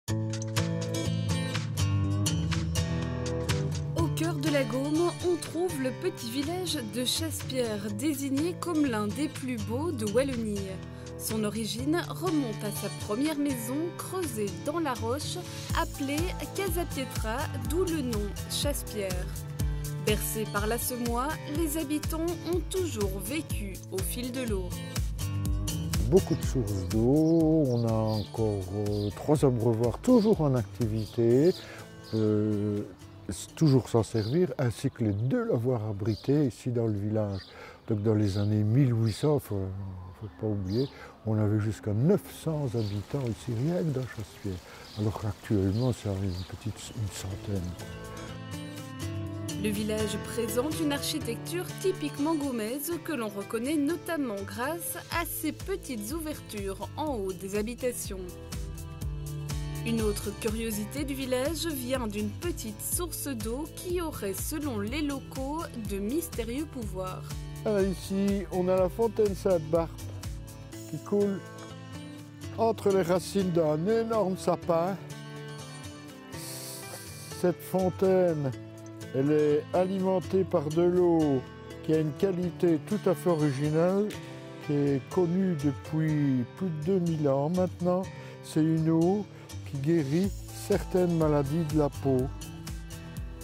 Au cœur de la Gaume, on trouve le petit village de Chaspierre, désigné comme l'un des plus beaux de Wallonie. Son origine remonte à sa première maison creusée dans la roche, appelée Casa Pietra, d'où le nom Chaspierre. Bercés par la semois, les habitants ont toujours vécu au fil de l'eau. Beaucoup de sources d'eau, on a encore 3 abreuvoirs toujours en activité, toujours s'en servir, ainsi que les 2 lavoirs abrités ici dans le village. Donc dans les années 1800, il ne faut pas oublier, on avait jusqu'à 900 habitants ici, rien que dans Chaspierre, alors qu'actuellement c'est une centaine. Le village présente une architecture typiquement gaumaise que l'on reconnaît notamment grâce à ses petites ouvertures en haut des habitations. Une autre curiosité du village vient d'une petite source d'eau qui aurait, selon les locaux, de mystérieux pouvoirs. Ici, on a la fontaine Sainte-Barbe qui coule entre les racines d'un énorme sapin. Cette fontaine, elle est alimentée par de l'eau qui a une qualité tout à fait originale, qui est connue depuis plus de 2000 ans maintenant. C'est une eau qui guérit certaines maladies de la peau.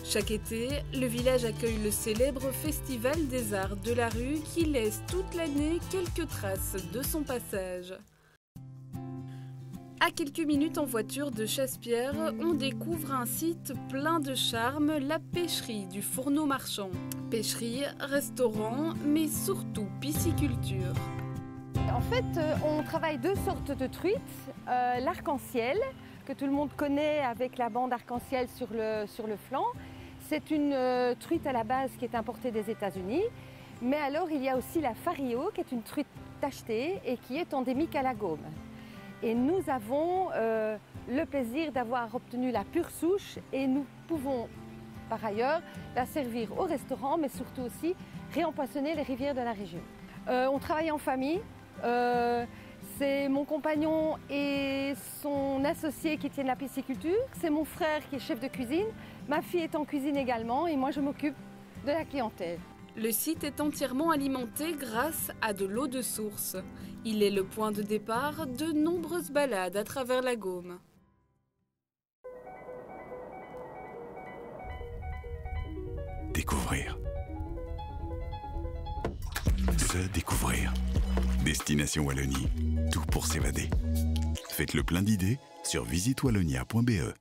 Chaque été, le village accueille le célèbre Festival des Arts de la Rue qui laisse toute l'année quelques traces de son passage. À quelques minutes en voiture de Chaspierre, on découvre un site plein de charme, la pêcherie du Fourneau Marchand. Pêcherie, restaurant, mais surtout pisciculture. En fait, on travaille 2 sortes de truites. L'arc-en-ciel, que tout le monde connaît avec la bande arc-en-ciel sur le flanc. C'est une truite à la base qui est importée des États-Unis. Mais alors, il y a aussi la fario, qui est une truite tachetée et qui est endémique à la Gaume. Et nous avons le plaisir d'avoir obtenu la pure souche et nous pouvons par ailleurs la servir au restaurant, mais surtout aussi réempoisonner les rivières de la région. On travaille en famille. C'est mon compagnon et son associé qui tiennent la pisciculture. C'est mon frère qui est chef de cuisine. Ma fille est en cuisine également et moi je m'occupe de la clientèle. Le site est entièrement alimenté grâce à de l'eau de source. Il est le point de départ de nombreuses balades à travers la Gaume. Découvrir. Se découvrir. Destination Wallonie, tout pour s'évader. Faites le plein d'idées sur visitewallonia.be.